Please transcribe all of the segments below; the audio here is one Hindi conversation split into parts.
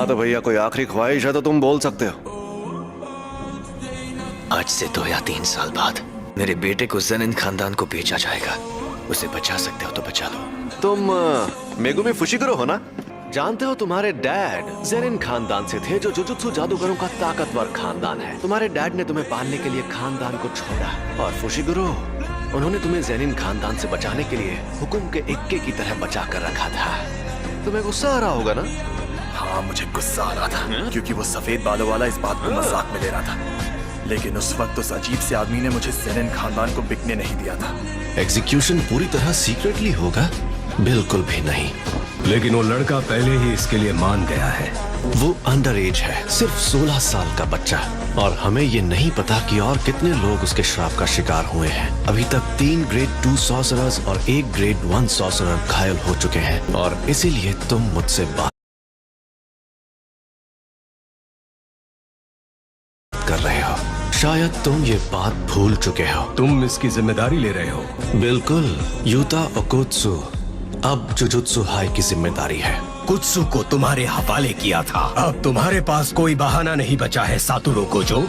हाँ तो भैया कोई आखिरी ख्वाहिश है तो तुम बोल सकते हो। आज से 2 या 3 साल बाद मेरे बेटे को ज़ेनिन खानदान को बेचा जाएगा। उसे बचा सकते हो तो बचा लो। तुम मेगुमी फुशिकरो हो ना? जानते हो तुम्हारे डैड ज़ेनिन खानदान से थे, जो जुजुत्सु जादूगरों का ताकतवर खानदान है। तुम्हारे डैड ने तुम्हें पालने के लिए खानदान को छोड़ा, और फुशिकरो उन्होंने तुम्हें ज़ेनिन खानदान से बचाने के लिए हुकुम के इक्के की तरह बचा कर रखा था। तुम्हें गुस्सा आ रहा होगा ना? हाँ, मुझे गुस्सा आ रहा था क्योंकि वो सफेद बालों वाला इस बात को मजाक में ले रहा था। लेकिन उस वक्त उस अजीब से आदमी ने मुझे ज़ेनिन खानदान को बिकने नहीं दिया था। एग्जीक्यूशन पूरी तरह सीक्रेटली होगा? बिल्कुल भी नहीं। लेकिन वो लड़का पहले ही इसके लिए मान गया है। वो अंडर एज है, सिर्फ 16 साल का बच्चा, और हमें ये नहीं पता कि और कितने लोग उसके श्राप का शिकार हुए हैं। अभी तक 3 ग्रेड 2 सॉर्सरर्स और 1 ग्रेड 1 सॉर्सरर घायल हो चुके हैं, और इसीलिए तुम मुझसे बात कर रहे हो। शायद तुम ये बात भूल चुके हो। तुम इसकी जिम्मेदारी ले रहे हो। बिल्कुल, यूता ओकोत्सु अब जुजुत्सु हाई की जिम्मेदारी है। कुत्सु को तुम्हारे हवाले किया था। अब तुम्हारे पास कोई बहाना नहीं बचा है सातोरू गोजो।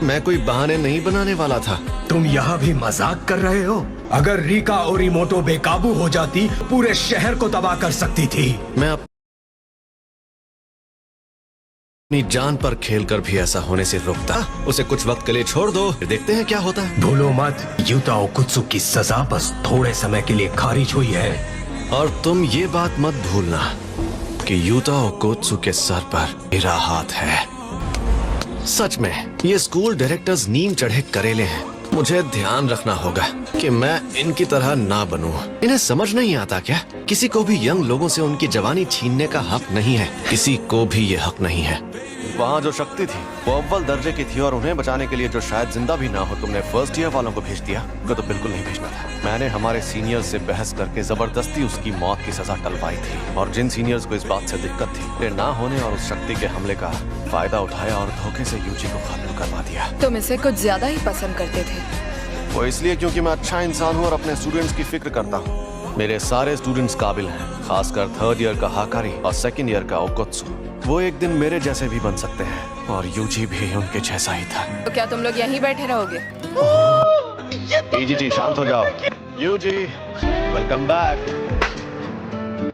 मैं कोई बहाने नहीं बनाने वाला था। तुम यहाँ भी मजाक कर रहे हो? अगर रिका ओरिमोटो बेकाबू हो जाती, पूरे शहर को तबाह कर सकती थी। मैं अपनी जान पर खेलकर भी ऐसा होने से रोकता। उसे कुछ वक्त के लिए छोड़ दो, फिर देखते हैं क्या होता है। भूलो मत, यूता ओकुत्सु की सजा बस थोड़े समय के लिए खारिज हुई है। और तुम ये बात मत भूलना कि यूता ओकोत्सु के सर पर मेरा हाथ है। सच में ये स्कूल डायरेक्टर्स नीम चढ़े करेले हैं। मुझे ध्यान रखना होगा कि मैं इनकी तरह ना बनूं। इन्हें समझ नहीं आता क्या? किसी को भी यंग लोगों से उनकी जवानी छीनने का हक नहीं है। किसी को भी ये हक नहीं है। वहाँ जो शक्ति थी वो अव्वल दर्जे की थी, और उन्हें बचाने के लिए जो शायद जिंदा भी ना हो, तुमने फर्स्ट ईयर वालों को भेज दिया। को तो बिल्कुल नहीं भेजना था। मैंने हमारे सीनियर्स से बहस करके जबरदस्ती उसकी मौत की सजा टलवाई थी, और जिन सीनियर्स को इस बात से दिक्कत थी वे ना होने और उस शक्ति के हमले का फायदा उठाया और धोखे से यूजी को खत्म करवा दिया। तुम इसे कुछ ज्यादा ही पसंद करते थे। वो इसलिए क्योंकि मैं अच्छा इंसान हूँ और अपने स्टूडेंट्स की फिक्र करता हूँ। मेरे सारे स्टूडेंट्स काबिल हैं, खासकर 3rd ईयर का हाकारी और 2nd ईयर का ओकोत्सु। वो एक दिन मेरे जैसे भी बन सकते हैं, और यूजी भी उनके जैसा ही था। तो क्या तुम लोग यहीं बैठे रहोगे? जी शांत हो जाओ। यूजी वेलकम बैक।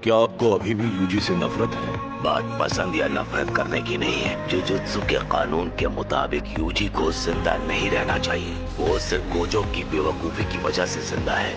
क्या आपको अभी भी यूजी से नफरत है? बात पसंद या नफरत करने की नहीं है। जुजुत्सु के कानून के मुताबिक यूजी को जिंदा नहीं रहना चाहिए। वो सिर्फ गोजो की बेवकूफी की वजह से जिंदा है।